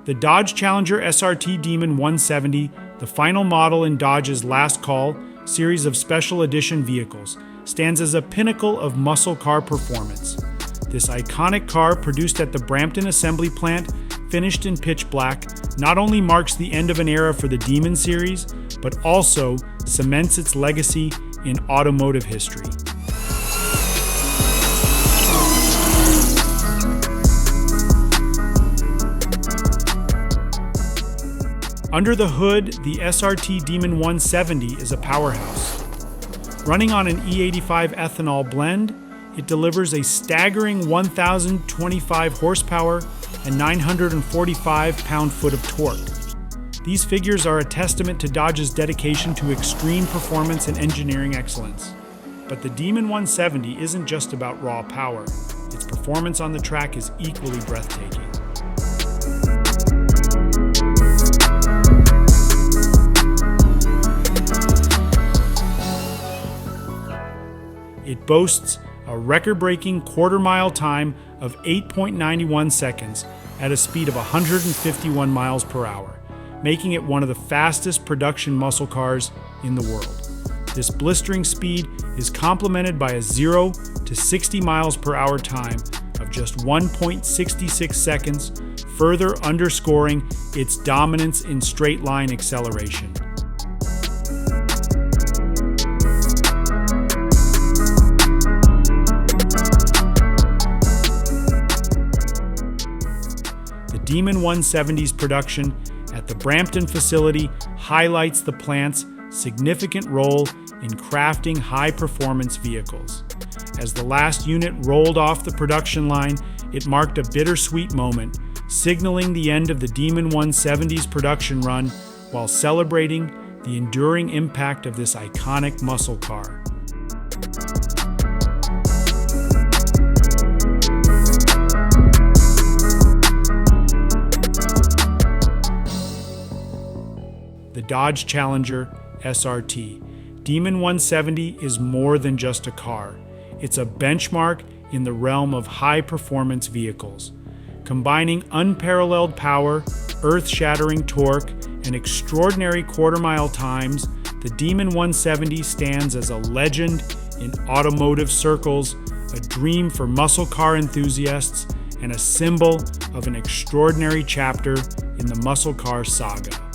The Dodge Challenger SRT Demon 170, the final model in Dodge's Last Call series of special edition vehicles, stands as a pinnacle of muscle car performance. This iconic car, produced at the Brampton Assembly Plant, finished in pitch black, not only marks the end of an era for the Demon series, but also cements its legacy in automotive history. Under the hood, the SRT Demon 170 is a powerhouse. Running on an E85 ethanol blend, it delivers a staggering 1,025 horsepower and 945 pound-foot of torque. These figures are a testament to Dodge's dedication to extreme performance and engineering excellence. But the Demon 170 isn't just about raw power. Its performance on the track is equally breathtaking. It boasts a record-breaking quarter-mile time of 8.91 seconds at a speed of 151 miles per hour, making it one of the fastest production muscle cars in the world. This blistering speed is complemented by a 0 to 60 miles per hour time of just 1.66 seconds, further underscoring its dominance in straight-line acceleration. The Demon 170's production at the Brampton facility highlights the plant's significant role in crafting high-performance vehicles. As the last unit rolled off the production line, it marked a bittersweet moment, signaling the end of the Demon 170's production run while celebrating the enduring impact of this iconic muscle car. The Dodge Challenger SRT Demon 170 is more than just a car. It's a benchmark in the realm of high-performance vehicles. Combining unparalleled power, earth-shattering torque, and extraordinary quarter-mile times, the Demon 170 stands as a legend in automotive circles, a dream for muscle car enthusiasts, and a symbol of an extraordinary chapter in the muscle car saga.